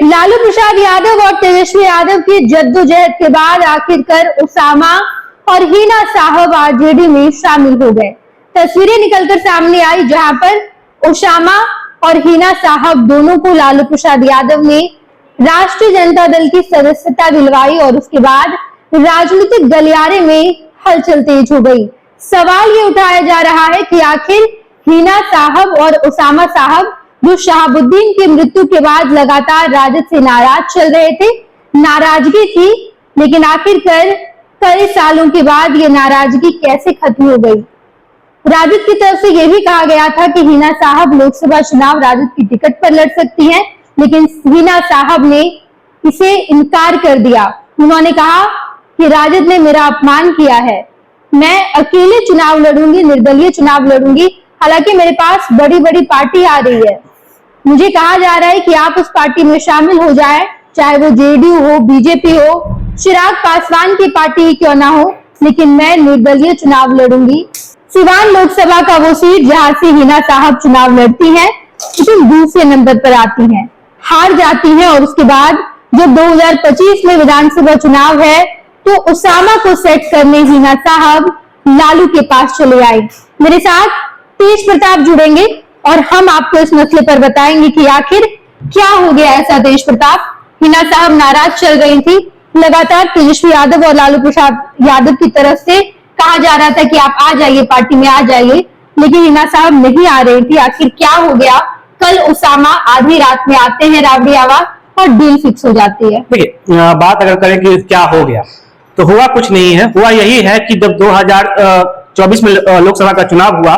लालू प्रसाद यादव और तेजस्वी यादव की जद्दोजहद के बाद आखिरकार उसामा और हिना साहब आरजेडी में शामिल हो गए। तस्वीरें निकलकर सामने आई जहां पर उसामा और हिना साहब दोनों को लालू प्रसाद यादव ने राष्ट्रीय जनता दल की सदस्यता दिलवाई और उसके बाद राजनीतिक गलियारे में हलचल तेज हो गई। सवाल ये उठाया जा रहा है कि आखिर हिना साहब और उसामा साहब जो शहाबुद्दीन की मृत्यु के बाद लगातार राजद से नाराज चल रहे थे, नाराजगी थी, लेकिन आखिरकार कई सालों के बाद ये नाराजगी कैसे खत्म हो गई। राजद की तरफ से यह भी कहा गया था कि हिना साहब लोकसभा चुनाव राजद की टिकट पर लड़ सकती हैं, लेकिन हिना साहब ने इसे इनकार कर दिया। उन्होंने कहा कि राजद ने मेरा अपमान किया है, मैं अकेले चुनाव लड़ूंगी, निर्दलीय चुनाव लड़ूंगी। हालांकि मेरे पास बड़ी बड़ी पार्टी आ रही है, मुझे कहा जा रहा है कि आप उस पार्टी में शामिल हो जाए, चाहे वो जेडीयू हो, बीजेपी हो, चिराग पासवान की पार्टी क्यों ना हो, लेकिन मैं निर्दलीय चुनाव लड़ूंगी। सिवान लोकसभा का वो सीट जहां से हिना साहब चुनाव लड़ती हैं, लेकिन दूसरे नंबर पर आती हैं, हार जाती हैं और उसके बाद जब 2025 में विधानसभा चुनाव है तो उसामा को सेट करने हिना साहब लालू के पास चले आए। मेरे साथ तेज प्रताप जुड़ेंगे और हम आपको इस मसले पर बताएंगे कि आखिर क्या हो गया ऐसा। तेज प्रताप, हिना साहब नाराज चल रही थी, लगातार तेजस्वी यादव और लालू प्रसाद यादव की तरफ से कहा जा रहा था कि आप आ जाइए, पार्टी में आ जाइए, लेकिन हिना साहब नहीं आ रही थी। आखिर क्या हो गया? कल उसामा आधी रात में आते हैं राबड़ी आवाज और डील फिक्स हो जाती है। देखिए, बात अगर करें कि क्या हो गया तो हुआ कुछ नहीं है। हुआ यही है कि जब 2024 में लोकसभा का चुनाव हुआ,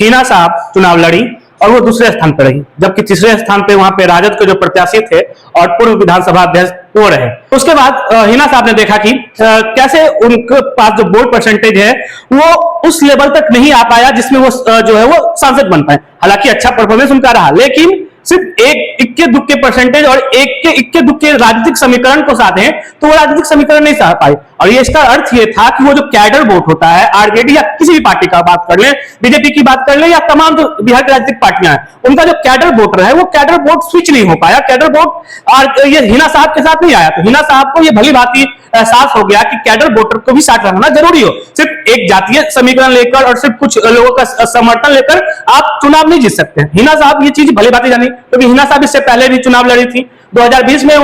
हिना साहब चुनाव लड़ी और वो दूसरे स्थान पर रही, जबकि तीसरे स्थान पे वहां पे राजद के जो प्रत्याशी थे और पूर्व विधानसभा अध्यक्ष वो रहे। उसके बाद हिना साहब ने देखा कि कैसे उनके पास जो वोट परसेंटेज है वो उस लेवल तक नहीं आ पाया जिसमें वो जो है वो सांसद बन पाए। हालांकि अच्छा परफॉर्मेंस उनका रहा, लेकिन सिर्फ एक इक्के दुक्के परसेंटेज और एक के इक्के दुक्के राजनीतिक समीकरण को साधे तो वो राजनीतिक समीकरण नहीं साध पाए। और ये इसका अर्थ ये था कि वो जो कैडर वोट होता है, आरजेडी या किसी भी पार्टी का बात कर ले, बीजेपी की बात कर ले या तमाम जो बिहार की राजनीतिक पार्टियां हैं, उनका जो कैडर वोटर है वो कैडर वोट स्विच नहीं हो पाया। कैडर वोट ये हिना साहब के साथ नहीं आया, तो हिना साहब को ये भली भांति एहसास हो गया कि कैडर वोटर को भी साथ रखना जरूरी हो। सिर्फ एक जातीय समीकरण लेकर और सिर्फ कुछ लोगों का समर्थन लेकर आप चुनाव नहीं जीत सकते। हिना साहब ये चीज भली भांति जानी, क्योंकि हिना साहब इससे पहले भी चुनाव लड़ी थी। 2020 में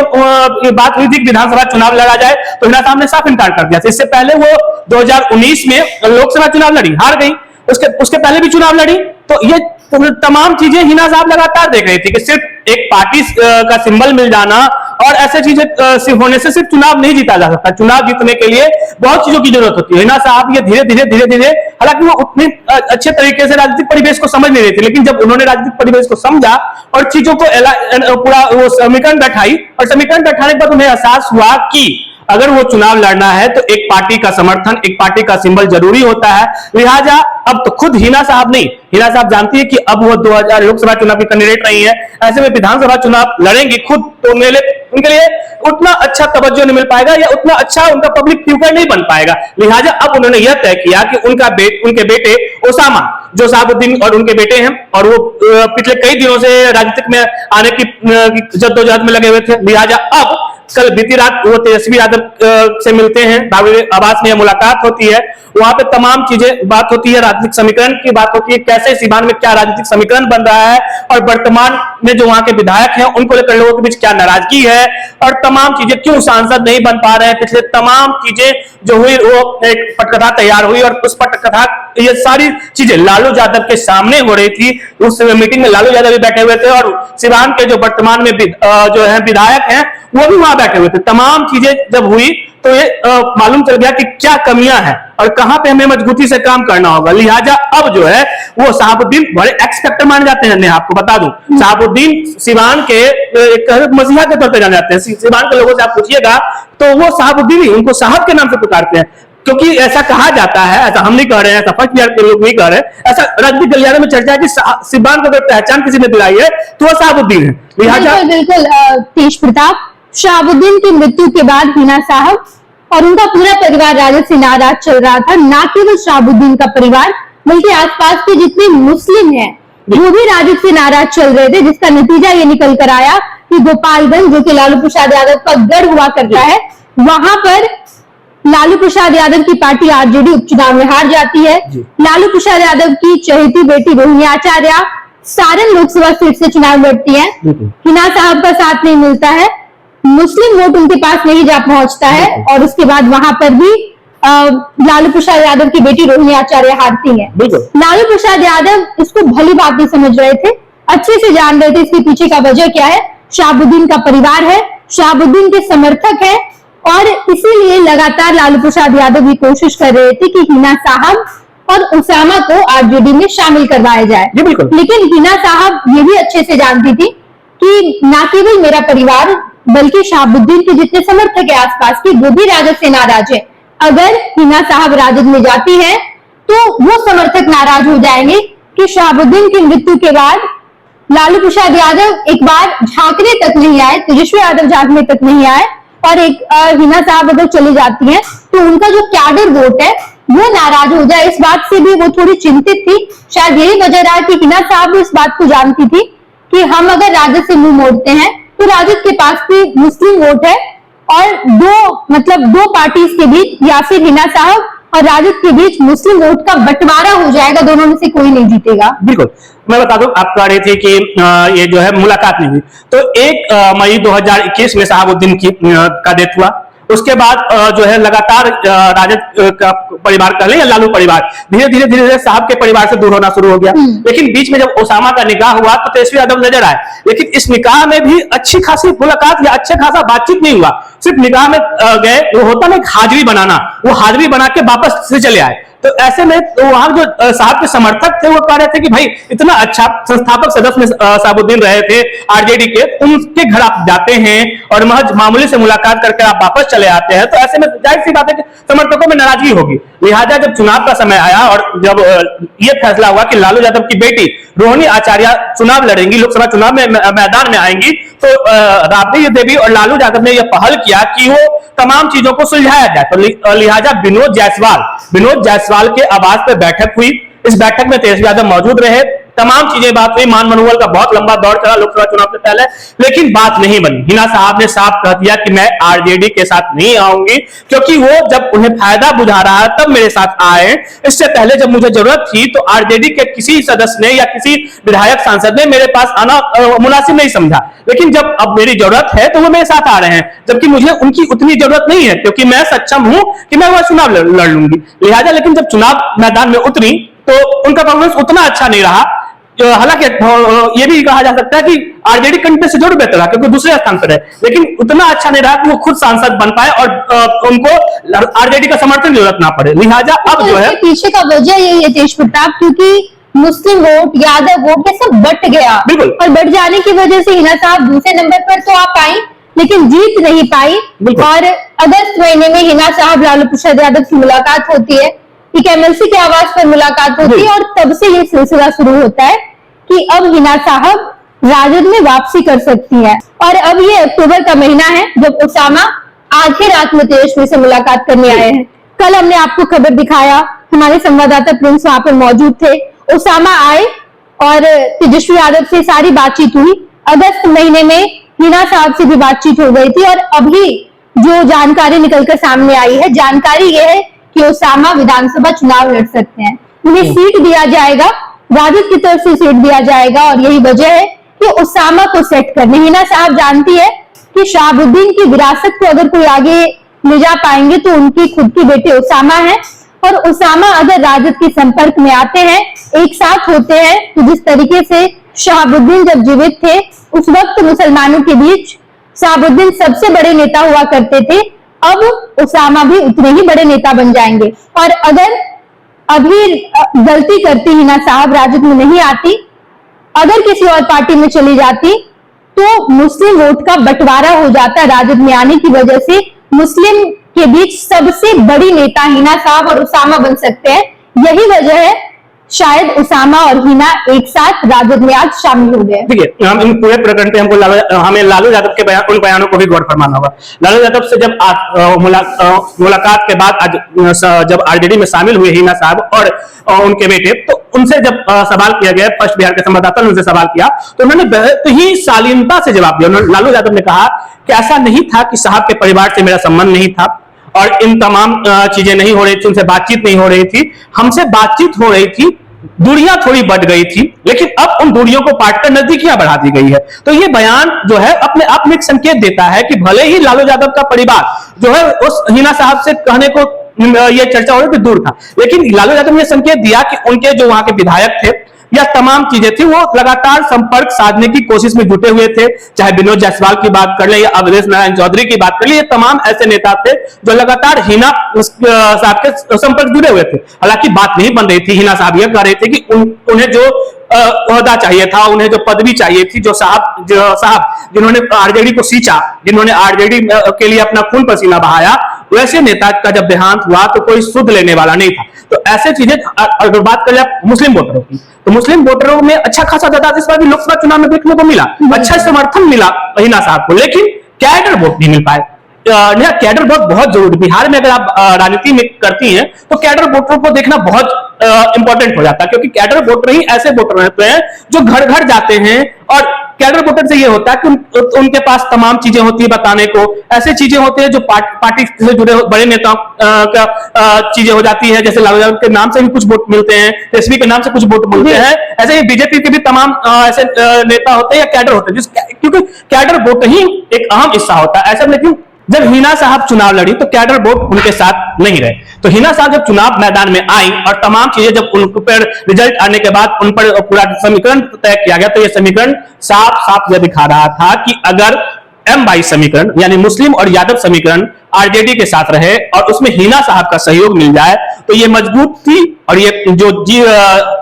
बात हुई थी कि विधानसभा चुनाव लड़ा जाए, तो हिना साहब ने साफ इनकार कर दिया। इससे पहले वो 2019 में लोकसभा चुनाव लड़ी, हार गई। उसके पहले भी चुनाव लड़ी। तो ये तमाम चीजें हिना साहब लगातार देख रही थी कि सिर्फ एक पार्टी का सिंबल मिल जाना और ऐसे चीजें होने से सिर्फ चुनाव नहीं जीता जा सकता। चुनाव जीतने के लिए बहुत चीजों की जरूरत होती है। हिना साहब ये धीरे धीरे, हालांकि वो उतने अच्छे तरीके से राजनीतिक परिवेश को समझ नहीं रही थी, लेकिन जब उन्होंने राजनीतिक परिवेश को समझा और चीजों को पूरा वो समीकरण बैठाई और समीकरण बैठाने के बाद उन्हें एहसास हुआ कि अगर वो चुनाव लड़ना है तो एक पार्टी का समर्थन, एक पार्टी का सिंबल जरूरी होता है। लिहाजा अब तो खुद हिना साहब नहीं, हिना साहब जानती है कि अब वो 2000 लोकसभा चुनाव की कैंडिडेट रही है, ऐसे में विधानसभा चुनाव लड़ेंगे खुद, तो उनके लिए उतना अच्छा तवज्जो नहीं मिल पाएगा या उतना अच्छा उनका पब्लिक फिगर नहीं बन पाएगा। लिहाजा अब उन्होंने यह तय किया कि उनके बेटे उसामा, जो शहाबुद्दीन और उनके बेटे हैं, और वो पिछले कई दिनों से राजनीतिक में आने की जद्दोजहद में लगे हुए थे। लिहाजा अब कल बीती रात वो तेजस्वी यादव से मिलते हैं, राबड़ी आवास में मुलाकात होती है, वहां पे तमाम चीजें बात होती है, राजनीतिक समीकरण की बात होती है, कैसे सीवान में क्या राजनीतिक समीकरण बन रहा है और वर्तमान में जो वहां के विधायक हैं उनको लेकर लोगों के बीच क्या नाराजगी है और तमाम चीजें, क्यों सांसद नहीं बन पा रहे हैं, पिछले तमाम चीजें जो हुई वो एक पटकथा तैयार हुई और उस पटकथा ये सारी चीजें लालू यादव के सामने हो रही थी। उस मीटिंग में लालू यादव भी बैठे हुए थे और सिवान के जो वर्तमान में जो है विधायक हैं वो भी वहां बैठे हुए थे। तमाम चीजें जब हुई तो ये मालूम चल गया कि क्या कमियां हैं और कहां पे हमें मजबूती से काम करना होगा। लिहाजा अब जो है वो शहाबुद्दीन बड़े एक्सपेक्टर माने जाते हैं। मैं आपको बता दूं, शहाबुद्दीन सिवान के एक मसीहा के तौर पर जाने जाते हैं। सिवान के लोगों से आप पूछिएगा तो वो शहाबुद्दीन ही उनको साहब के नाम से पुकारते हैं, क्योंकि ऐसा कहा जाता है, ऐसा हम नहीं कह रहे हैं, ऐसा फर्स्ट ईयर के लोग नहीं कह रहे हैं, ऐसा राजनीतिक गलियारे में चर्चा है कि सिवान को अगर पहचान किसी ने दिलाई है तो वो शहाबुद्दीन है। लिहाजा बिल्कुल तेज प्रताप, शहाबुद्दीन की मृत्यु के बाद हिना साहब और उनका पूरा परिवार राजद से नाराज चल रहा था। ना केवल शहाबुद्दीन का परिवार बल्कि आसपास के जितने मुस्लिम हैं वो भी राजद से नाराज चल रहे थे, जिसका नतीजा ये निकल कर आया कि गोपालगंज, जो कि लालू प्रसाद यादव का गढ़ हुआ करता है, वहां पर लालू प्रसाद यादव की पार्टी आरजेडी उपचुनाव में हार जाती है। लालू प्रसाद यादव की चहेती बेटी रोहिणी आचार्य सारण लोकसभा सीट से चुनाव लड़ती है। हिना साहब का साथ नहीं मिलता है, मुस्लिम वोट उनके पास नहीं जा पहुंचता है, और उसके बाद वहां पर भी लालू प्रसाद यादव की बेटी रोहिणी आचार्य हारती है। लालू प्रसाद यादव इसको भली बात नहीं समझ रहे थे, अच्छे से जान रहे थे इसके पीछे का वजह क्या है। शहाबुद्दीन का परिवार है, शहाबुद्दीन के समर्थक है, और इसीलिए लगातार लालू प्रसाद यादव ये कोशिश कर रहे थे कि हिना साहब और उसामा को आरजेडी में शामिल करवाया जाए। लेकिन हिना साहब ये भी अच्छे से जानती थी कि न केवल मेरा परिवार बल्कि शहाबुद्दीन के जितने समर्थक है आसपास के, वो भी राजद से नाराज है। अगर हिना साहब राजद में जाती है तो वो समर्थक नाराज हो जाएंगे कि शहाबुद्दीन की मृत्यु के बाद लालू प्रसाद यादव एक बार झांकने तक नहीं आए, तेजस्वी यादव झांकने तक नहीं आए, और एक हिना साहब अगर चली जाती हैं तो उनका जो कैडर वोट है वो नाराज हो जाए। इस बात से भी वो थोड़ी चिंतित थी। शायद यही वजह रहा कि हिना साहब इस बात को जानती थी कि हम अगर राजद से मुंह मोड़ते हैं तो राजद के पास भी मुस्लिम वोट है, और दो पार्टीज के बीच या फिर हिना साहब और राजद के बीच मुस्लिम वोट का बंटवारा हो जाएगा, दोनों में से कोई नहीं जीतेगा। बिल्कुल, मैं बता दूं, आप कह रहे थे कि ये जो है मुलाकात नहीं हुई, तो 1 मई 2021 में शहाबुद्दीन का डेथ हुआ। उसके बाद जो है लगातार राजद का परिवार कह लें या लालू परिवार धीरे धीरे साहब के परिवार से दूर होना शुरू हो गया। लेकिन बीच में जब ओसामा का निकाह हुआ तो तेजस्वी यादव नजर आए, लेकिन इस निकाह में भी अच्छी खासी मुलाकात या अच्छा खासा बातचीत नहीं हुआ। सिर्फ निकाह में गए, वो होता ना हाजिरी बनाना, वो हाजिरी बना के वापस से चले आए। तो ऐसे में वहां जो साहब के समर्थक थे वो कह रहे थे कि भाई इतना अच्छा संस्थापक सदस्य में शहाबुद्दीन रहे थे आरजेडी के, उनके घर आप जाते हैं और महज मामूली से मुलाकात करके आप वापस चले आते हैं, तो ऐसे में जाहिर सी बात है कि समर्थकों में नाराजगी होगी। लिहाजा जब चुनाव का समय आया और जब ये फैसला हुआ कि लालू यादव की बेटी रोहिणी आचार्य चुनाव लड़ेंगी, लोकसभा चुनाव में मैदान में आएंगी, तो राबड़ी देवी और लालू यादव ने यह पहल किया कि वो तमाम चीजों को सुलझाया जाए। तो लिहाजा विनोद जायसवाल के आवास पर बैठक हुई। इस बैठक में तेजस्वी यादव मौजूद रहे, तमाम चीजें बात हुई, मान मनोबल का बहुत लंबा दौर चला लोकसभा चुनाव से पहले, लेकिन बात नहीं बनी। हिना साहब ने साफ कह दिया कि मैं आरजेडी के साथ नहीं आऊंगी, क्योंकि वो जब उन्हें फायदा बुझा रहा है तब मेरे साथ आए। इससे पहले जब मुझे जरूरत थी तो आरजेडी के किसी सदस्य ने या किसी विधायक सांसद ने मेरे पास आना मुनासिब नहीं समझा, लेकिन जब अब मेरी जरूरत है तो वो मेरे साथ आ रहे हैं, जबकि मुझे उनकी उतनी जरूरत नहीं है, क्योंकि मैं सक्षम हूं कि मैं वह चुनाव लड़ लूंगी। लिहाजा लेकिन जब चुनाव मैदान में उतरी तो उनका परफॉर्मेंस उतना अच्छा नहीं रहा। हालांकि ये भी कहा जा सकता है कि आरजेडी कंटेस्ट से जरूर बेहतर रहा, क्योंकि दूसरे स्थान पर है, लेकिन उतना अच्छा नहीं रहा कि वो खुद सांसद बन पाए और उनको आरजेडी का समर्थन की जरूरत ना पड़े। लिहाजा अब जो है पीछे का वजह यही है तेज प्रताप, क्योंकि मुस्लिम वोट, यादव वोट, ये सब बट गया, और बट जाने की वजह से हिना साहब दूसरे नंबर पर तो आप आई लेकिन जीत नहीं पाई। और अगस्त महीने में हिना साहब लालू प्रसाद यादव से मुलाकात होती है, एक एमएलसी के आवास पर मुलाकात होती है, और तब से ये सिलसिला शुरू होता है कि अब हिना साहब राजद में वापसी कर सकती है। और अब ये अक्टूबर का महीना है जब उसामा आधी रात में तेजस्वी से मुलाकात करने आए हैं। कल हमने आपको खबर दिखाया, हमारे संवाददाता प्रिंस वहां पर मौजूद थे। उसामा आए और तेजस्वी यादव से सारी बातचीत हुई। अगस्त महीने में हिना साहब से भी बातचीत हो गई थी, और अभी जो जानकारी निकलकर सामने आई है, जानकारी ये है कि उसामा विधानसभा चुनाव लड़ सकते हैं, उन्हें सीट दिया जाएगा, राजद की तरफ से सीट दिया जाएगा। और यही वजह है कि उसामा को सेट करने हिना साहब जानती है कि शहाबुद्दीन की विरासत को अगर कोई आगे ले जा पाएंगे तो उनकी खुद की बेटी उसामा है, और उसामा अगर राजद के संपर्क में आते हैं, एक साथ होते हैं, तो जिस तरीके से शहाबुद्दीन जब जीवित थे उस वक्त मुसलमानों के बीच शहाबुद्दीन सबसे बड़े नेता हुआ करते थे, अब उसामा भी उतने ही बड़े नेता बन जाएंगे। और अगर अभी गलती करती हिना साहब, राजद में नहीं आती, अगर किसी और पार्टी में चली जाती तो मुस्लिम वोट का बंटवारा हो जाता। राजद में आने की वजह से मुस्लिम के बीच सबसे बड़ी नेता हिना साहब और उसामा बन सकते हैं। यही वजह है शायद उसामा और हिना एक साथ राजद में आज शामिल हो गए। देखिए, हम इन पूरे प्रकरण पे हमें लालू यादव के उन बयानों को भी गौर फरमाना होगा। लालू यादव से जब मुलाकात के बाद आज जब आरजेडी में शामिल हुए हिना साहब और उनके बेटे, तो उनसे जब सवाल किया गया, फर्स्ट बिहार के संवाददाता ने उनसे सवाल किया तो उन्होंने बहुत ही शालीनता से जवाब दिया। लालू यादव ने कहा कि ऐसा नहीं था कि साहब के परिवार से मेरा संबंध नहीं था और इन तमाम चीजें नहीं हो रही थी, उनसे बातचीत नहीं हो रही थी, हमसे बातचीत हो रही थी, दूरियां थोड़ी बढ़ गई थी, लेकिन अब उन दूरियों को पाटकर नजदीकियां बढ़ा दी गई है। तो ये बयान जो है अपने आप में एक संकेत देता है कि भले ही लालू यादव का परिवार जो है उस हिना साहब से कहने को ये चर्चा हो रही थी दूर था, लेकिन लालू यादव ने संकेत दिया कि उनके जो वहां के विधायक थे या तमाम चीजें थी वो लगातार संपर्क साधने की कोशिश में जुटे हुए थे। चाहे विनोद जायसवाल की बात कर ले या अवधेश नारायण चौधरी की बात कर ले, ये तमाम ऐसे नेता थे जो लगातार हिना साहब के संपर्क जुड़े हुए थे। हालांकि बात नहीं बन रही थी, हिना साहब यह कह रहे थे कि उन्हें जो ओहदा चाहिए था, उन्हें जो पदवी चाहिए थी, जो साहब जिन्होंने आरजेडी को सींचा, जिन्होंने आरजेडी के लिए अपना खून पसीना बहाया, वैसे नेता का जब देहांत हुआ तो कोई सुध लेने वाला नहीं था। तो ऐसे चीजें, अगर बात करें मुस्लिम वोटरों की, तो मुस्लिम वोटरों में अच्छा खासा ज्यादा इस बार भी लोकसभा चुनाव में देखने को मिला, अच्छा समर्थन मिला हिना साहब को, लेकिन कैडर वोट नहीं मिल पाए। कैडर वोट बहुत जरूरी, बिहार में अगर आप राजनीति में करती हैं तो कैडर वोटरों को देखना बहुत इंपॉर्टेंट हो जाता है, क्योंकि कैडर वोटर ही ऐसे वोटर रहते हैं जो घर घर जाते हैं और कैडर वोटर से ये होता है कि उनके पास तमाम चीजें होती है बताने को, ऐसे चीजें होती है जो पार्टी से जुड़े बड़े नेताओं का चीजें हो जाती है, जैसे लालू यादव के नाम से भी कुछ वोट मिलते हैं, एसपी के नाम से कुछ वोट मिलते हैं, ऐसे ही बीजेपी के भी तमाम ऐसे नेता होते हैं या कैडर होते हैं, क्योंकि कैडर वोट ही एक अहम हिस्सा होता है ऐसा। लेकिन जब हिना साहब चुनाव लड़ी तो कैडर वोट उनके साथ नहीं रहे, तो हिना साहब जब चुनाव मैदान में आई और तमाम चीजें जब उन पर रिजल्ट आने के बाद उन पर पूरा समीकरण तय किया गया, तो यह समीकरण साफ साफ यह दिखा रहा था कि अगर M22 समीकरण यानी मुस्लिम और यादव समीकरण आरजेडी के साथ रहे और उसमें हिना साहब का सहयोग मिल जाए तो ये मजबूत थी, और ये जो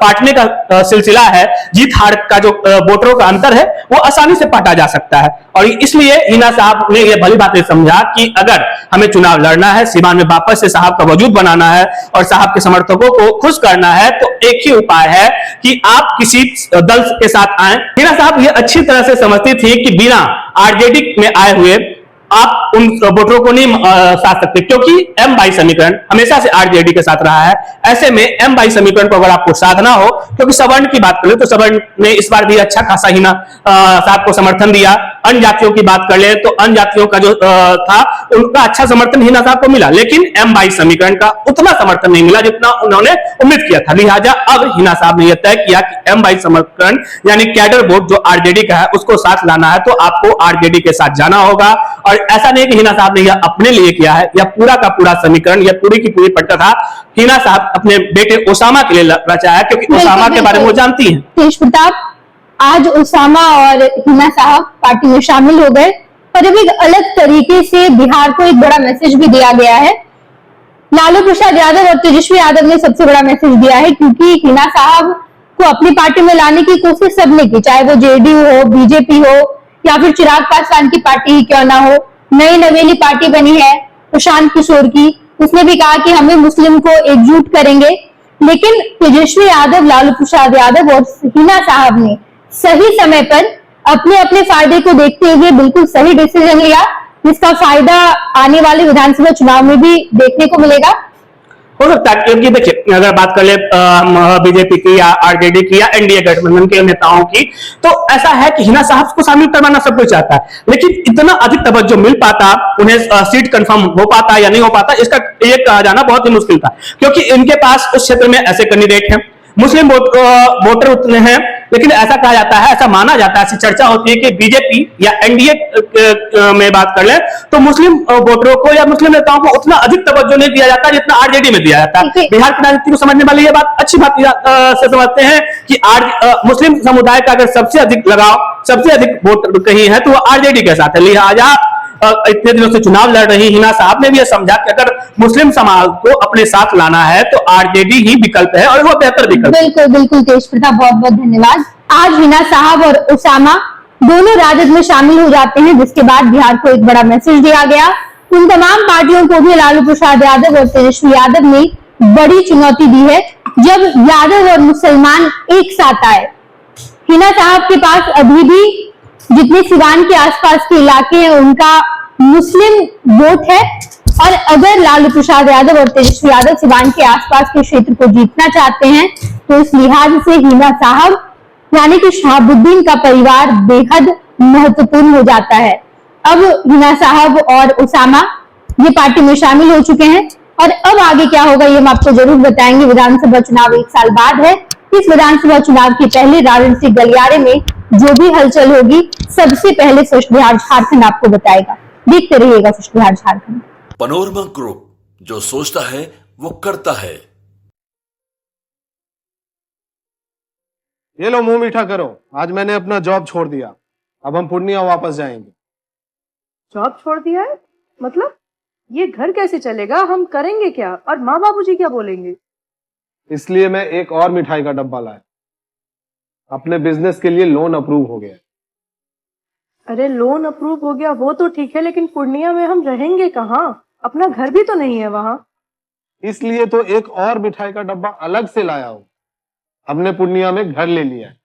पाटने का सिलसिला है, जीत हार का जो वोटरों का अंतर है वो आसानी से पाटा जा सकता है। और इसलिए हिना साहब ने यह भली बात समझा कि अगर हमें चुनाव लड़ना है, सीमान में वापस से साहब का वजूद बनाना है और साहब के समर्थकों को खुश करना है, तो एक ही उपाय है कि आप किसी दल के साथ आए। हिना साहब ये अच्छी तरह से समझती थी कि बिना आरजेडी में आए हुए आप उन वोटरों को नहीं साध सकते, क्योंकि M22 समीकरण हमेशा से आरजेडी के साथ रहा है। ऐसे में M22 समीकरण को अगर आपको साधना हो, क्योंकि सवर्ण की बात करें तो सवर्ण ने इस बार भी अच्छा खासा हिना साहब को समर्थन दिया। अन्य जातियों की बात कर ले तो अन्य जातियों का जो था उनका अच्छा समर्थन हिना साहब को मिला, लेकिन M22 समीकरण का उतना समर्थन नहीं मिला जितना उन्होंने उम्मीद किया था। लिहाजा अब हिना साहब ने यह तय किया कि M22 समीकरण यानी कैडर वोट जो आरजेडी का है उसको साथ लाना है, तो आपको आरजेडी के साथ जाना होगा। और ऐसा नहीं कि हिना साहब ने यह अपने लिए किया है, यह पूरा का पूरा समीकरण, यह पूरी की पूरी पटकथा हिना साहब अपने बेटे ओसामा के लिए रचाया, क्योंकि ओसामा के बारे में वो जानती हैं। तेज प्रताप, आज ओसामा और हिना साहब पार्टी में शामिल हो गए और अब एक अलग तरीके से बिहार को एक बड़ा मैसेज भी दिया गया है। लालू प्रसाद यादव और तेजस्वी यादव ने सबसे बड़ा मैसेज दिया है, क्योंकि हिना साहब को अपनी पार्टी में लाने की कोशिश सबने की, चाहे वो जेडीयू हो, बीजेपी हो या फिर चिराग पासवान की पार्टी ही क्यों ना हो। नई नवेली पार्टी बनी है प्रशांत किशोर की, उसने भी कहा कि हमें मुस्लिम को एकजुट करेंगे, लेकिन तेजस्वी यादव, लालू प्रसाद यादव और हिना साहब ने सही समय पर अपने अपने फायदे को देखते हुए बिल्कुल सही डिसीजन लिया, जिसका फायदा आने वाले विधानसभा चुनाव में भी देखने को मिलेगा। हो सकता है, क्योंकि देखिए अगर बात कर ले बीजेपी की या आरजेडी की या एनडीए गठबंधन के नेताओं की, तो ऐसा है कि हिना साहब को शामिल करवाना सब कोई चाहता है, लेकिन इतना अधिक तवज्जो मिल पाता, उन्हें सीट कंफर्म हो पाता या नहीं हो पाता, इसका ये कहा जाना बहुत ही मुश्किल था, क्योंकि इनके पास उस क्षेत्र में ऐसे कैंडिडेट हैं, मुस्लिम वोटर उतने हैं, लेकिन ऐसा कहा जाता है, ऐसा माना जाता है, ऐसी चर्चा होती है कि बीजेपी या एनडीए में बात कर ले तो मुस्लिम वोटरों को या मुस्लिम नेताओं को उतना अधिक तवज्जो नहीं दिया जाता जितना आरजेडी में दिया जाता है। बिहार की राजनीति को समझने वाले ये बात अच्छी बात से समझते हैं कि मुस्लिम समुदाय का अगर सबसे अधिक लगाव, सबसे अधिक वोट कहीं है तो वो आरजेडी के साथ है। लिहाजा इतने दिनों से चुनाव लड़ रही हिना साहब ने भी यह समझा कि अगर मुस्लिम समाज को अपने साथ लाना है तो आरजेडी ही विकल्प है और वो बेहतर विकल्प है। बिल्कुल बिल्कुल तेज प्रताप, बहुत बहुत धन्यवाद। आज हिना साहब और ओसामा दोनों राजद में शामिल हो जाते हैं, जिसके बाद बिहार को एक बड़ा मैसेज दिया गया। उन तमाम पार्टियों को भी लालू प्रसाद यादव और तेजस्वी यादव ने बड़ी चुनौती दी है जब यादव और मुसलमान एक साथ आए। हिना साहब के पास अभी भी जितने सिवान के आसपास के इलाके हैं उनका मुस्लिम वोट है, और अगर लालू प्रसाद यादव और तेजस्वी यादव सिवान के आसपास के क्षेत्र को जीतना चाहते हैं तो इस लिहाज से हिना साहब यानी कि शहाबुद्दीन का परिवार बेहद महत्वपूर्ण हो जाता है। अब हिना साहब और उसामा ये पार्टी में शामिल हो चुके हैं, और अब आगे क्या होगा ये हम आपको जरूर बताएंगे। विधानसभा चुनाव 1 साल बाद है। इस विधानसभा चुनाव के पहले राजनीतिक गलियारे में जो भी हलचल होगी सबसे पहले स्वच्छ बिहार झारखंड आपको बताएगा। देखते रहिएगा स्वच्छ बिहार झारखंड। पनोरमा ग्रुप, जो सोचता है वो करता है। ये लो मुंह मीठा करो, आज मैंने अपना जॉब छोड़ दिया, अब हम पूर्णिया वापस जाएंगे। जॉब छोड़ दिया है? मतलब ये घर कैसे चलेगा? हम करेंगे क्या? और माँ बाबूजी क्या बोलेंगे? इसलिए मैं एक और मिठाई का डब्बा लाया। अपने बिजनेस के लिए लोन अप्रूव हो गया। अरे लोन अप्रूव हो गया वो तो ठीक है, लेकिन पूर्णिया में हम रहेंगे कहाँ? अपना घर भी तो नहीं है वहाँ। इसलिए तो एक और मिठाई का डब्बा अलग से लाया हूं। हमने पूर्णिया में घर ले लिया है,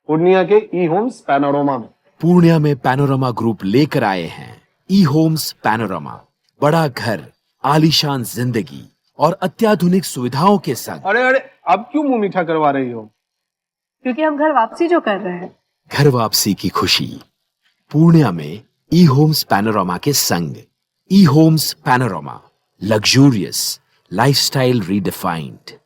पूर्णिया के ई होम्स पैनोरमा में। पूर्णिया में पैनोरमा ग्रुप लेकर आए हैं ई होम्स पैनोरमा। बड़ा घर, आलीशान जिंदगी और अत्याधुनिक सुविधाओं के संग। अरे अब क्यों मुंह मीठा करवा रही हो? क्योंकि हम घर वापसी जो कर रहे हैं। घर वापसी की खुशी पूर्णिया में ई होम्स पैनोरमा के संग। E homes panorama, luxurious lifestyle redefined.